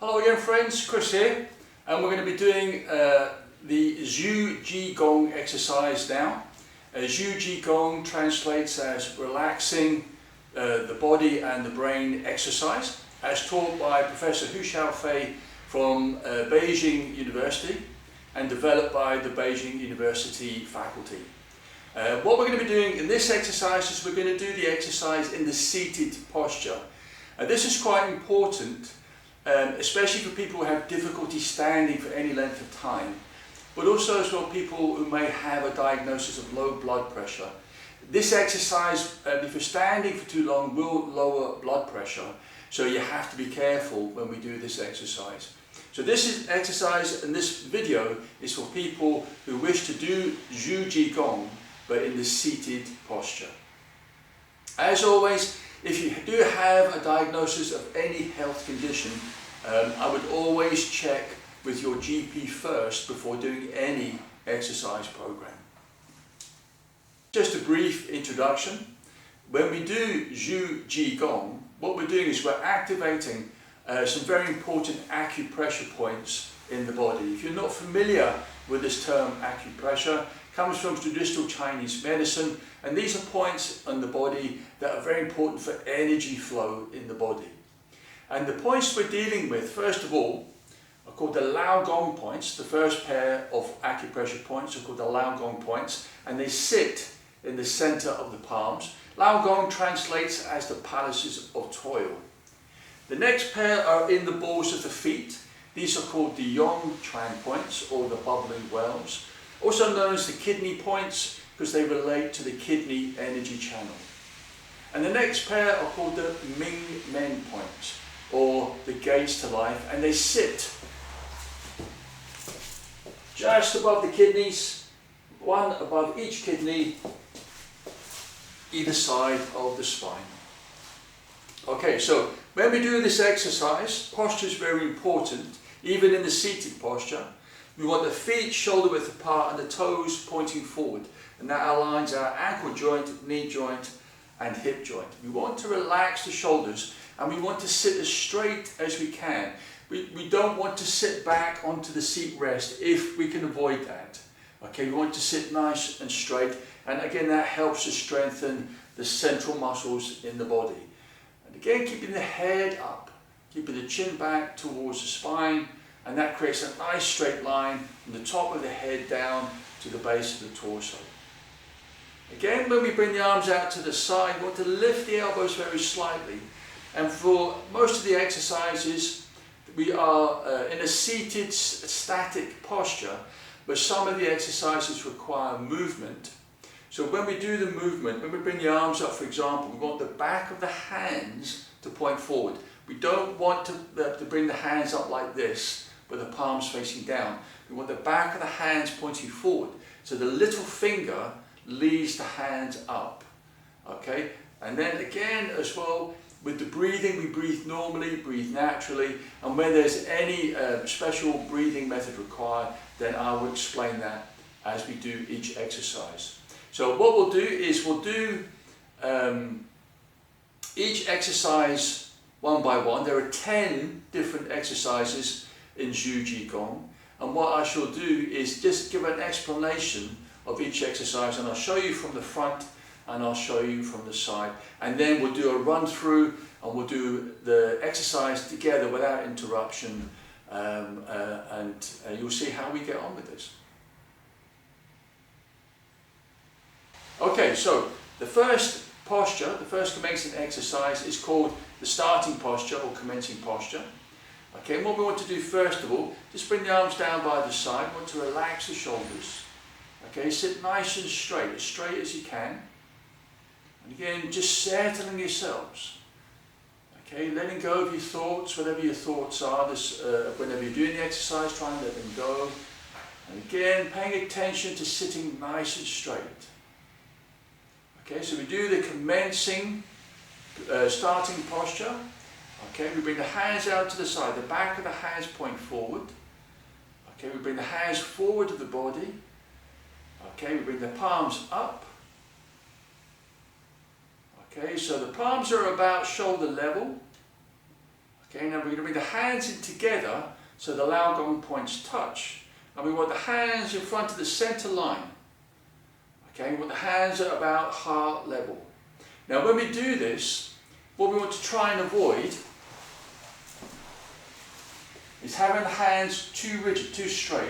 Hello again friends, Chris here, and we're going to be doing the Zhu Ji Gong exercise now. Zhu Ji Gong translates as relaxing the body and the brain exercise, as taught by Prof Hu Xiaofei from Beijing University and developed by the Beijing University faculty. What we're going to be doing in this exercise is we're going to do the exercise in the seated posture. This is quite important, especially for people who have difficulty standing for any length of time, but also as well people who may have a diagnosis of low blood pressure. This exercise, if you're standing for too long, will lower blood pressure, so you have to be careful when we do this exercise. So this exercise and this video is for people who wish to do Zhu Ji Gong, but in the seated posture. As always, if you do have a diagnosis of any health condition, I would always check with your GP first before doing any exercise program. Just a brief introduction. When we do Zhu Ji Gong, what we're doing is we're activating some very important acupressure points in the body. If you're not familiar with this term acupressure, it comes from traditional Chinese medicine, and these are points on the body that are very important for energy flow in the body. And the points we're dealing with, first of all, are called the Lao Gong points. The first pair of acupressure points are called the Lao Gong points, and they sit in the center of the palms. Lao Gong translates as the palaces of toil. The next pair are in the balls of the feet. These are called the Yong Chuan points, or the bubbling wells, also known as the kidney points because they relate to the kidney energy channel. And the next pair are called the Ming Men points, or the gates to life, and they sit just above the kidneys, one above each kidney, either side of the spine. Okay, so when we do this exercise, posture is very important, even in the seated posture. We want the feet shoulder width apart and the toes pointing forward, and that aligns our ankle joint, knee joint and hip joint. We want to relax the shoulders, and we want to sit as straight as we can. We don't want to sit back onto the seat rest if we can avoid that. Okay, we want to sit nice and straight, and again that helps to strengthen the central muscles in the body. And again, keeping the head up, keeping the chin back towards the spine, and that creates a nice straight line from the top of the head down to the base of the torso. Again, when we bring the arms out to the side, we want to lift the elbows very slightly. And for most of the exercises, we are in a seated, static posture, but some of the exercises require movement. So when we do the movement, when we bring the arms up, for example, we want the back of the hands to point forward. We don't want to bring the hands up like this, with the palms facing down. We want the back of the hands pointing forward. So the little finger leads the hands up. Okay? And then again as well, with the breathing, we breathe normally, breathe naturally, and when there's any special breathing method required, then I will explain that as we do each exercise. So what we'll do is we'll do each exercise one by one. There are 10 different exercises in Zhu Ji Gong, and what I shall do is just give an explanation of each exercise, and I'll show you from the front and I'll show you from the side, and then we'll do a run through and we'll do the exercise together without interruption, and you'll see how we get on with this. Okay, so the first posture, the first commencing exercise is called the starting posture or commencing posture. Okay, and what we want to do first of all, just bring the arms down by the side. We want to relax the shoulders. Okay, sit nice and straight as you can. And again, just settling yourselves. Okay, letting go of your thoughts, whatever your thoughts are. Whenever you're doing the exercise, try and let them go. And again, paying attention to sitting nice and straight. Okay, so we do the commencing, starting posture. Okay, we bring the hands out to the side, the back of the hands point forward. Okay, we bring the hands forward of the body. Okay, we bring the palms up. Okay, so the palms are about shoulder level. Okay, now we're going to bring the hands in together so the Lao Gong points touch. And we want the hands in front of the center line. Okay, we want the hands at about heart level. Now when we do this, what we want to try and avoid is having the hands too rigid, too straight,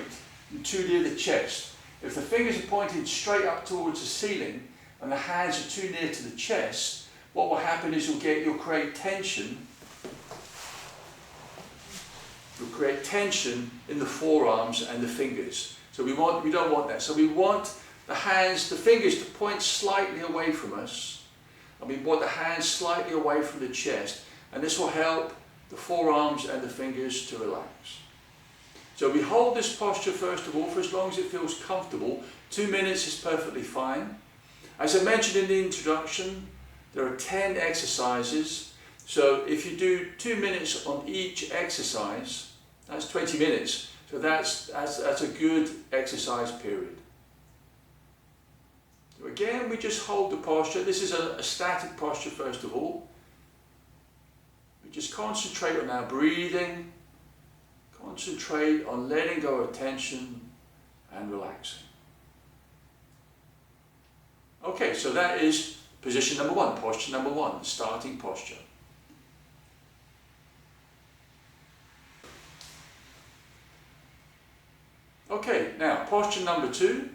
and too near the chest. If the fingers are pointed straight up towards the ceiling and the hands are too near to the chest, what will happen is you'll create tension. You'll create tension in the forearms and the fingers. So we don't want that. So we want the hands, the fingers to point slightly away from us, and we want the hands slightly away from the chest, and this will help the forearms and the fingers to relax. So we hold this posture first of all for as long as it feels comfortable. 2 minutes is perfectly fine. As I mentioned in the introduction, there are 10 exercises. So if you do 2 minutes on each exercise, that's 20 minutes. So that's a good exercise period. So again, we just hold the posture. This is a static posture first of all. We just concentrate on our breathing, concentrate on letting go of tension and relaxing. Okay, so that is position number one, posture number one, starting posture. Okay, now posture number two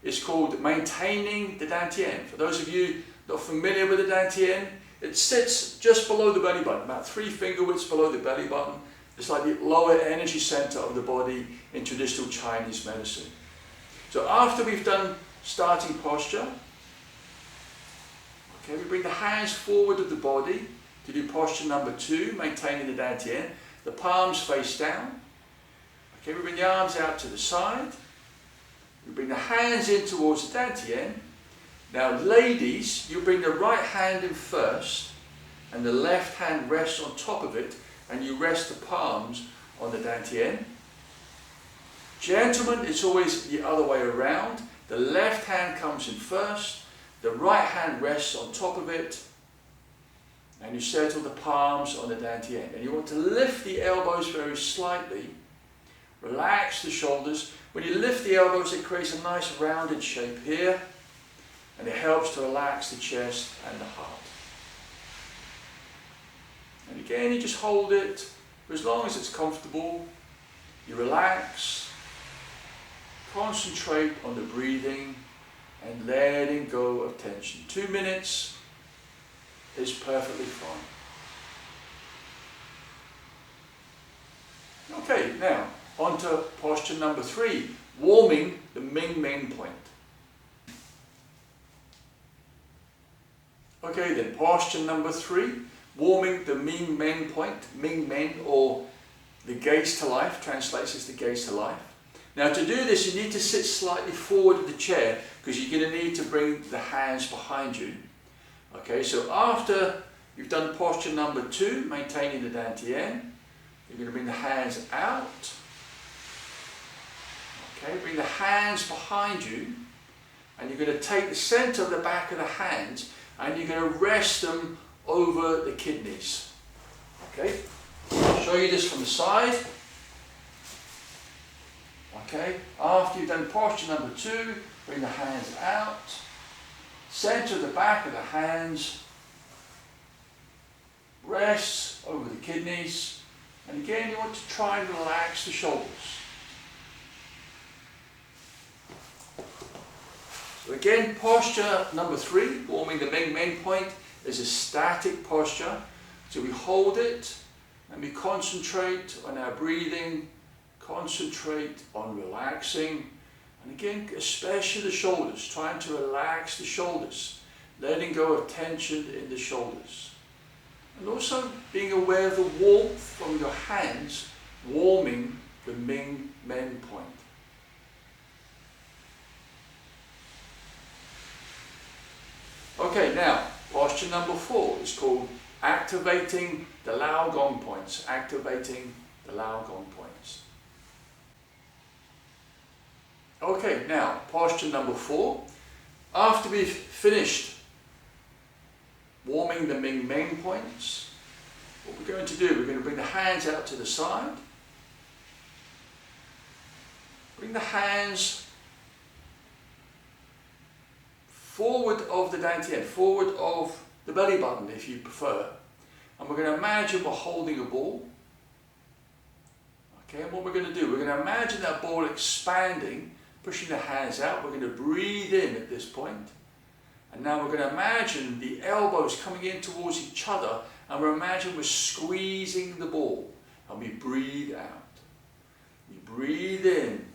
is called maintaining the dantian. For those of you not familiar with the dantian, it sits just below the belly button, about 3 finger widths below the belly button. It's like the lower energy center of the body in traditional Chinese medicine. So after we've done starting posture, okay, we bring the hands forward of the body to do posture number two, maintaining the dantian. The palms face down. Okay, we bring the arms out to the side. We bring the hands in towards the dantian. Now ladies, you bring the right hand in first and the left hand rests on top of it, and you rest the palms on the dantian. Gentlemen, it's always the other way around. The left hand comes in first, the right hand rests on top of it, and you settle the palms on the dantian. And you want to lift the elbows very slightly. Relax the shoulders. When you lift the elbows, it creates a nice rounded shape here, and it helps to relax the chest and the heart. And again, you just hold it for as long as it's comfortable. You relax, concentrate on the breathing and letting go of tension. 2 minutes is perfectly fine. Okay, now on to posture number three, warming the Ming Men point. Okay then, posture number three, warming the Ming Men point. Ming Men, or the gaze to life, translates as the gaze to life. Now to do this, you need to sit slightly forward of the chair because you're going to need to bring the hands behind you. Okay, so after you've done posture number two, maintaining the dantian, you're going to bring the hands out. Okay, bring the hands behind you, and you're going to take the center of the back of the hands and you're going to rest them over the kidneys. Okay, I'll show you this from the side. Okay, after you've done posture number two, bring the hands out, center of the back of the hands, rest over the kidneys, and again you want to try and relax the shoulders. So again, posture number three, warming the Ming Men point, is a static posture. So we hold it and we concentrate on our breathing, concentrate on relaxing, and again, especially the shoulders, trying to relax the shoulders, letting go of tension in the shoulders. And also being aware of the warmth from your hands warming the Ming Men point. Okay, now posture number four is called activating the Lao Gong points. Activating the Lao Gong points. Okay, now posture number four. After we've finished warming the Ming Men points, what we're going to do, we're going to bring the hands out to the side. Bring the hands forward of the dantian, forward of the belly button if you prefer. And we're going to imagine we're holding a ball. Okay, and what we're going to do, we're going to imagine that ball expanding, pushing the hands out. We're going to breathe in at this point. And now we're going to imagine the elbows coming in towards each other, and we're imagining we're squeezing the ball. And we breathe out. We breathe in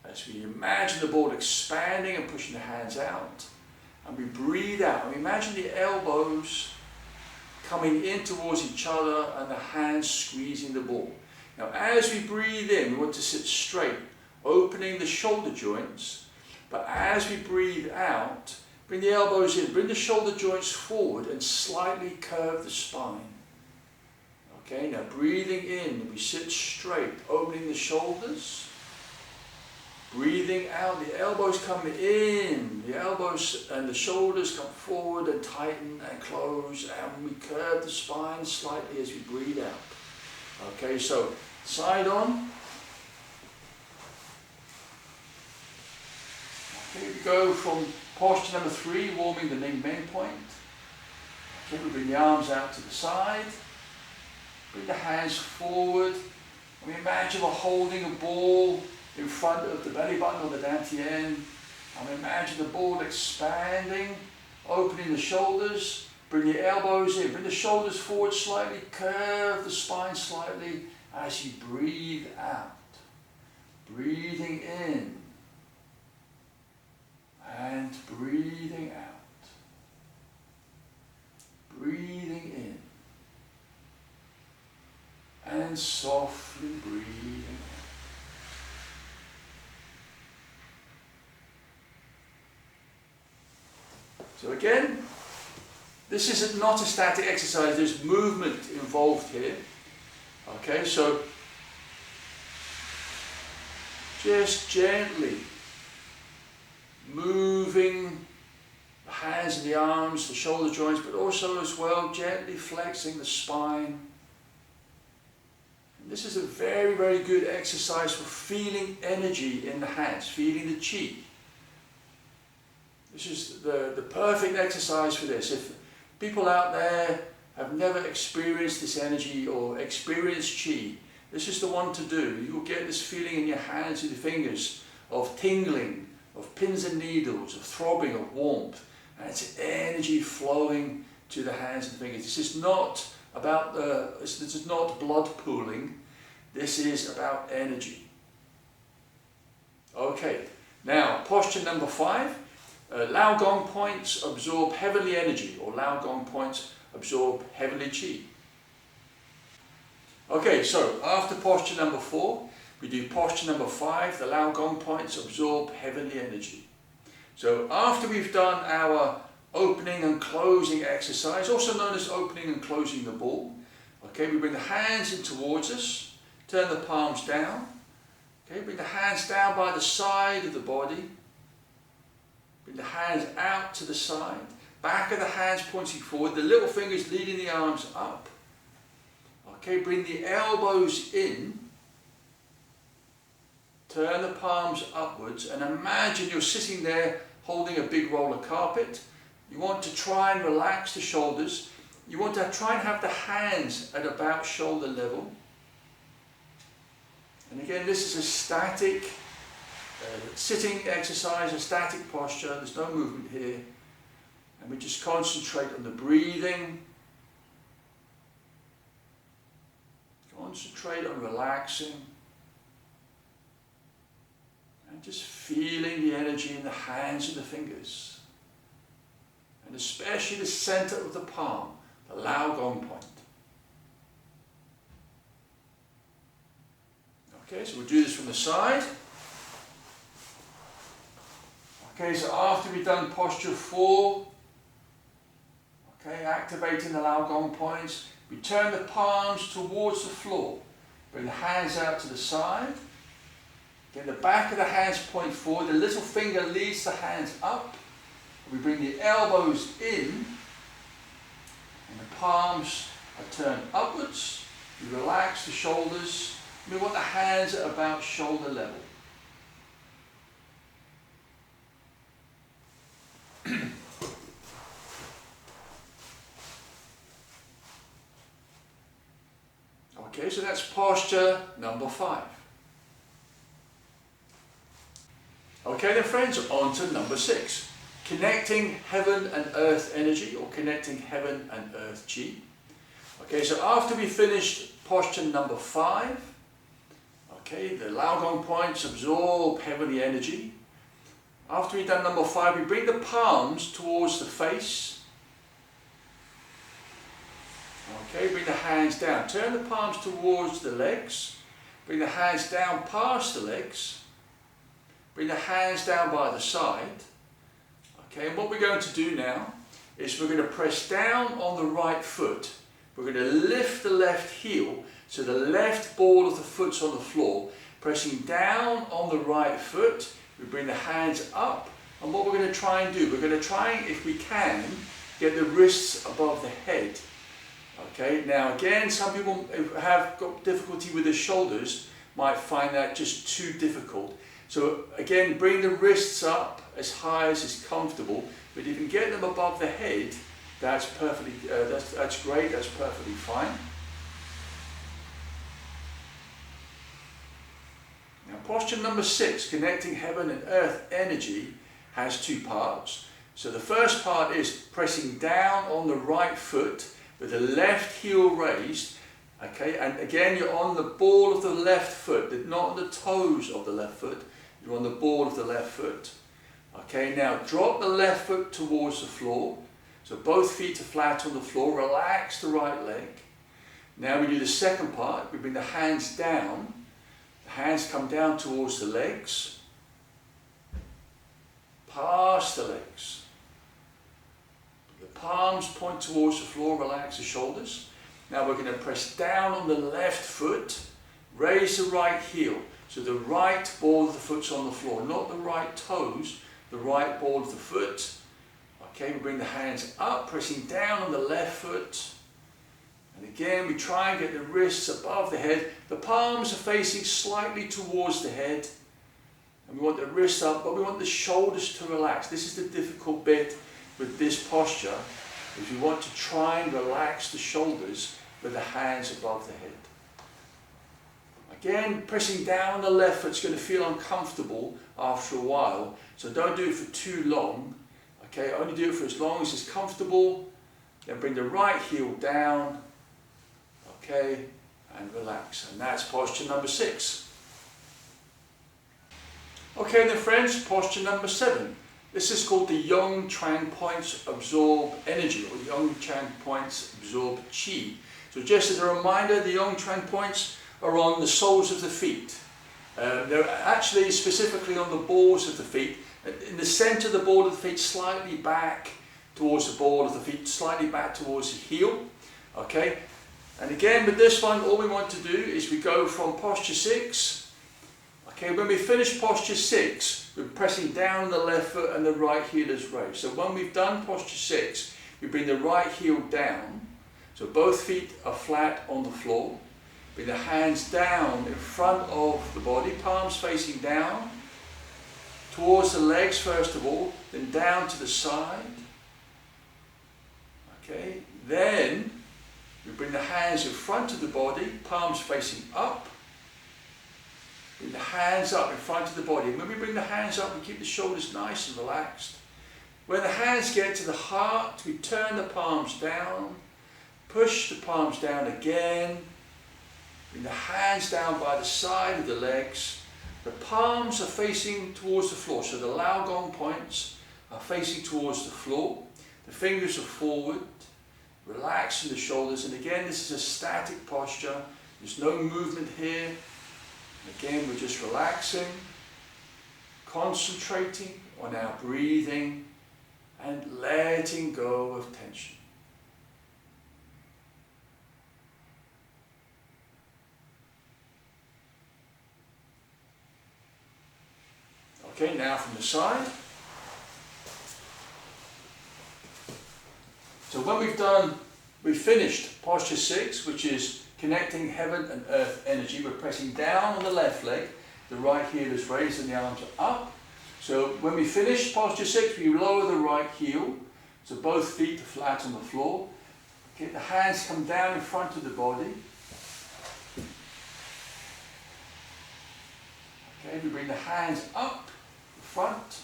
as we imagine the ball expanding and pushing the hands out. And we breathe out. And we imagine the elbows coming in towards each other and the hands squeezing the ball. Now as we breathe in, we want to sit straight, opening the shoulder joints. But as we breathe out, bring the elbows in, bring the shoulder joints forward and slightly curve the spine. Okay, now breathing in, we sit straight, opening the shoulders. Breathing out, the elbows come in, the elbows and the shoulders come forward and tighten and close, and we curve the spine slightly as we breathe out. Okay, so side on. Okay, we go from posture number 3, warming the main point. Okay, we bring the arms out to the side, bring the hands forward, and we imagine we're holding a ball in front of the belly button or the dantian. And imagine the ball expanding, opening the shoulders, bring the elbows in, bring the shoulders forward slightly, curve the spine slightly as you breathe out. Breathing in and breathing out. Breathing in and softly breathing out. So again, this is not a static exercise, there's movement involved here. Okay, so just gently moving the hands and the arms, the shoulder joints, but also as well gently flexing the spine. And this is a very, very good exercise for feeling energy in the hands, feeling the chi. This is the perfect exercise for this. If people out there have never experienced this energy or experienced chi, this is the one to do. You'll get this feeling in your hands and your fingers of tingling, of pins and needles, of throbbing, of warmth. And it's energy flowing to the hands and fingers. This is not about this is not blood pooling. This is about energy. Okay, now posture number 5. Lao Gong points absorb heavenly energy, or Lao Gong points absorb heavenly chi. Okay, so after posture number 4, we do posture number 5, the Lao Gong points absorb heavenly energy. So after we've done our opening and closing exercise, also known as opening and closing the ball, okay, we bring the hands in towards us, turn the palms down, okay, bring the hands down by the side of the body. Bring the hands out to the side, back of the hands pointing forward, the little fingers leading the arms up. Okay, bring the elbows in, turn the palms upwards, and imagine you're sitting there holding a big roll of carpet. You want to try and relax the shoulders. You want to try and have the hands at about shoulder level. And again, this is a static sitting exercise, a static posture, there's no movement here. And we just concentrate on the breathing. Concentrate on relaxing. And just feeling the energy in the hands and the fingers. And especially the center of the palm, the Lao Gong point. Okay, so we'll do this from the side. Okay, so after we've done posture 4, okay, activating the Lao Gong points, we turn the palms towards the floor. Bring the hands out to the side. Again, the back of the hands point forward, the little finger leads the hands up. We bring the elbows in, and the palms I turn upwards, we relax the shoulders, we want the hands at about shoulder level. Okay, so that's posture number 5. Okay then friends, on to number 6. Connecting heaven and earth energy, or connecting heaven and earth chi. Okay, so after we finished posture number 5, okay, the Laogong points absorb heavenly energy. After we've done number 5, we bring the palms towards the face. Okay, bring the hands down. Turn the palms towards the legs. Bring the hands down past the legs. Bring the hands down by the side. Okay, and what we're going to do now is we're going to press down on the right foot. We're going to lift the left heel so the left ball of the foot's on the floor. Pressing down on the right foot, we bring the hands up. And what we're going to try and do, we're going to try, if we can, get the wrists above the head. Okay, now again, some people who have got difficulty with their shoulders might find that just too difficult. So again, bring the wrists up as high as is comfortable, but if you can get them above the head, that's perfectly, that's great, that's perfectly fine. Now posture number 6, connecting heaven and earth energy, has 2 parts. So the first part is pressing down on the right foot with the left heel raised, okay, and again you're on the ball of the left foot, not on the toes of the left foot, you're on the ball of the left foot. Okay, now drop the left foot towards the floor, so both feet are flat on the floor, relax the right leg. Now we do the second part, we bring the hands down, the hands come down towards the legs, past the legs. The palms point towards the floor, relax the shoulders. Now we're going to press down on the left foot, raise the right heel. So the right ball of the foot's on the floor, not the right toes, the right ball of the foot. Okay, we bring the hands up, pressing down on the left foot. And again, we try and get the wrists above the head. The palms are facing slightly towards the head. And we want the wrists up, but we want the shoulders to relax. This is the difficult bit with this posture, is we want to try and relax the shoulders with the hands above the head. Again, pressing down the left foot's going to feel uncomfortable after a while, so don't do it for too long. Okay, only do it for as long as it's comfortable. Then bring the right heel down, okay, and relax. And that's posture number 6. Okay then friends, posture number 7. This is called the Yang Chuan points absorb energy, or Yang Chuan points absorb chi. So just as a reminder, the Yang Chuan points are on the soles of the feet. They're actually specifically on the balls of the feet. In the centre of the ball of the feet, slightly back towards the ball of the feet, slightly back towards the heel. Okay, and again with this one, all we want to do is we go from posture 6. Okay, when we finish posture 6, we're pressing down the left foot and the right heel is raised. So when we've done posture 6, we bring the right heel down. So both feet are flat on the floor. Bring the hands down in front of the body, palms facing down, towards the legs first of all, then down to the side. Okay, then we bring the hands in front of the body, palms facing up. Bring the hands up in front of the body. And when we bring the hands up, we keep the shoulders nice and relaxed. When the hands get to the heart, we turn the palms down, push the palms down again. Bring the hands down by the side of the legs. The palms are facing towards the floor, so the Laogong points are facing towards the floor. The fingers are forward, relaxing the shoulders. And again, this is a static posture. There's no movement here. Again, we're just relaxing, concentrating on our breathing and letting go of tension. Okay, now from the side. So when we've done we finished posture 6, which is connecting heaven and earth energy. We're pressing down on the left leg, the right heel is raised and the arms are up. So when we finish posture 6, we lower the right heel, so both feet are flat on the floor. Okay, the hands come down in front of the body. Okay, we bring the hands up the front.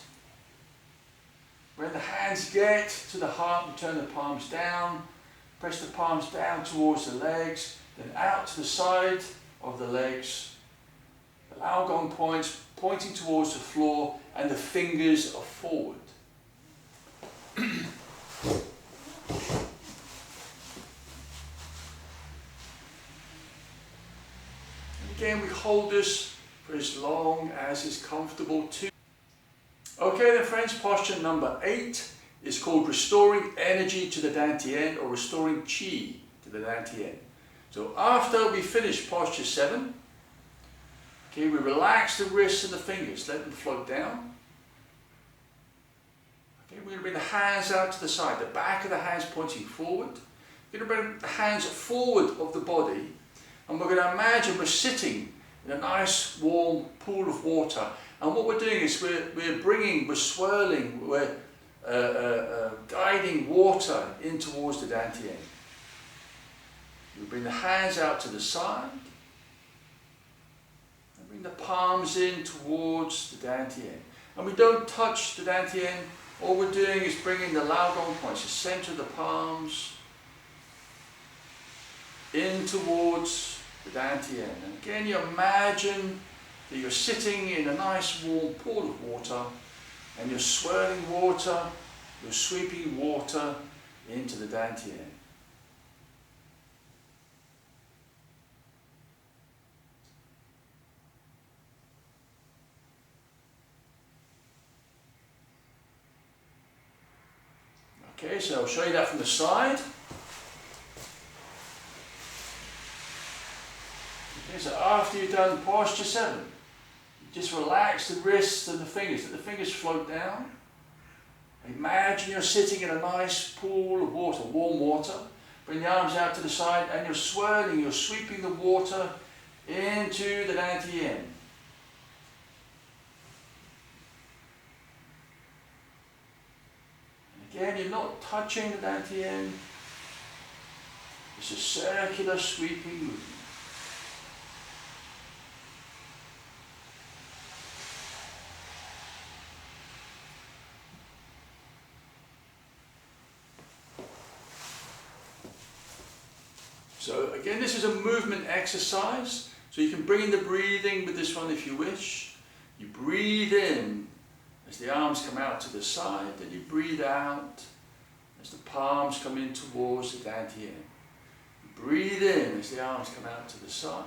When the hands get to the heart, we turn the palms down, press the palms down towards the legs, then out to the side of the legs. The Lao Gong points pointing towards the floor and the fingers are forward. Again, we hold this for as long as is comfortable too. Okay then friends, posture number 8 is called restoring energy to the Dantian, or restoring Qi to the Dantian. So after we finish posture 7, okay, we relax the wrists and the fingers, let them float down. Okay, we're going to bring the hands out to the side, the back of the hands pointing forward. We're going to bring the hands forward of the body, and we're going to imagine we're sitting in a nice warm pool of water. And what we're doing is we're swirling, we're guiding water in towards the Dantian. We bring the hands out to the side, and bring the palms in towards the Dantian. And we don't touch the Dantian, all we're doing is bringing the Lao Gong points, the center of the palms, in towards the Dantian. And again, you imagine that you're sitting in a nice warm pool of water, and you're swirling water, you're sweeping water into the Dantian. Okay, so I'll show you that from the side. Okay, so after you've done posture 7, just relax the wrists and the fingers, let the fingers float down. Imagine you're sitting in a nice pool of water, warm water. Bring the arms out to the side and you're swirling, you're sweeping the water into the Dantian. Again, you're not touching the Dantian. It's a circular sweeping movement. So again, this is a movement exercise. So you can bring in the breathing with this one if you wish. You breathe in as the arms come out to the side, then you breathe out as the palms come in towards the Dantian. You breathe in as the arms come out to the side.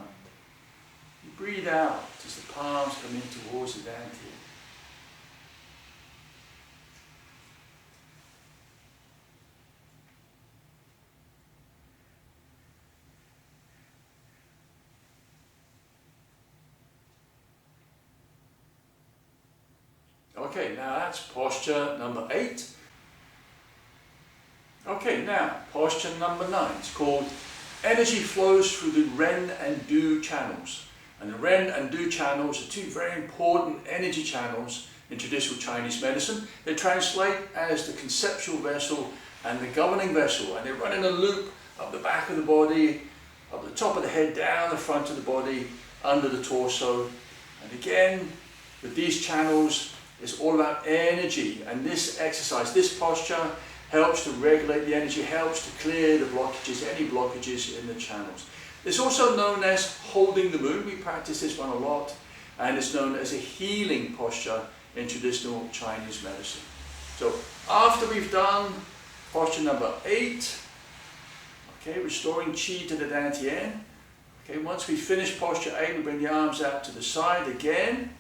You breathe out as the palms come in towards the Dantian. Okay, now that's posture number 8. Okay, now posture number 9. It's called energy flows through the Ren and Du channels. And the Ren and Du channels are two very important energy channels in traditional Chinese medicine. They translate as the conceptual vessel and the governing vessel, and they run in a loop up the back of the body, up the top of the head, down the front of the body, under the torso. And again, with these channels, it's all about energy, and this exercise, this posture, helps to regulate the energy, helps to clear the blockages, any blockages in the channels. It's also known as holding the moon. We practice this one a lot, and it's known as a healing posture in traditional Chinese medicine. So after we've done posture number 8, okay, restoring Qi to the Dantian. Okay, once we finish posture 8, we bring the arms out to the side again.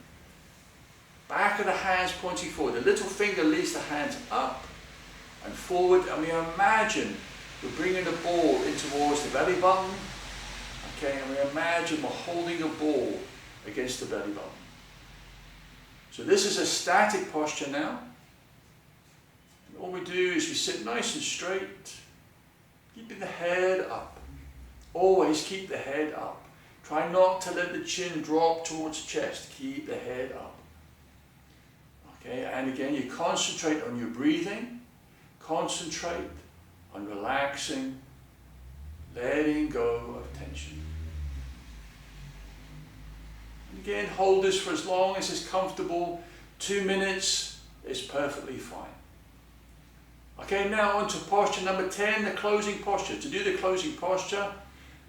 Back of the hands pointing forward. The little finger leads the hands up and forward, and we imagine we're bringing the ball in towards the belly button. Okay, and we imagine we're holding a ball against the belly button. So this is a static posture now. And all we do is we sit nice and straight, Keeping the head up. Always keep the head up. Try not to let the chin drop towards the chest. Keep the head up. Okay, and again, you concentrate on your breathing. Concentrate on relaxing, letting go of tension. And again, hold this for as long as it's comfortable. 2 minutes is perfectly fine. Okay, now on to posture number 10, the closing posture. To do the closing posture,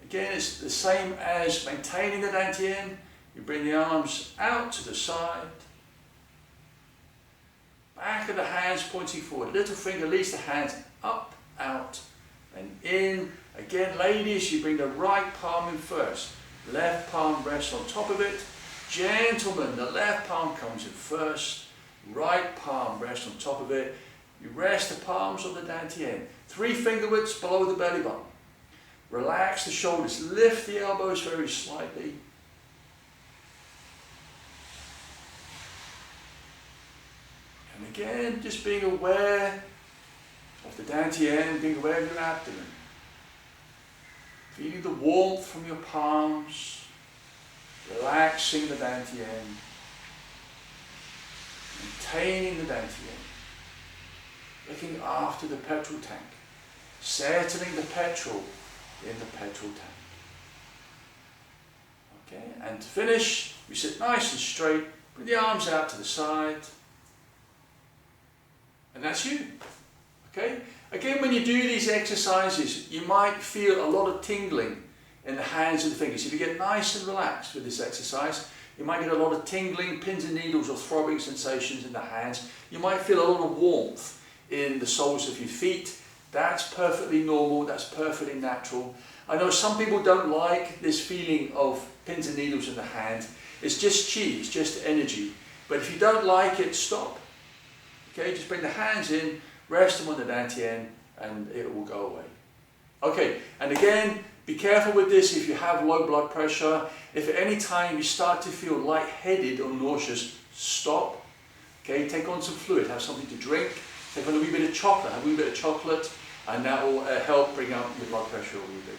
again, it's the same as maintaining the dantian. You bring the arms out to the side. Back of the hands pointing forward. Little finger leads the hands up, out, and in. Again, ladies, you bring the right palm in first. Left palm rests on top of it. Gentlemen, the left palm comes in first. Right palm rests on top of it. You rest the palms on the dantian. 3 finger widths below the belly button. Relax the shoulders. Lift the elbows very slightly. And again, just being aware of the dantian, being aware of your abdomen. Feeling the warmth from your palms. Relaxing the dantian. Maintaining the dantian. Looking after the petrol tank. Settling the petrol in the petrol tank. Okay, and to finish, we sit nice and straight. Bring the arms out to the side. And that's you. Okay? Again, when you do these exercises, you might feel a lot of tingling in the hands and the fingers. If you get nice and relaxed with this exercise, you might get a lot of tingling, pins and needles or throbbing sensations in the hands. You might feel a lot of warmth in the soles of your feet. That's perfectly normal, that's perfectly natural. I know some people don't like this feeling of pins and needles in the hand. It's just chi, it's just energy. But if you don't like it, stop. Okay, just bring the hands in, rest them on the dantian, and it will go away. Okay, and again, be careful with this if you have low blood pressure. If at any time you start to feel lightheaded or nauseous, stop. Okay, take on some fluid, have something to drink, take on a wee bit of chocolate, have a wee bit of chocolate, and that will help bring up your blood pressure a wee bit.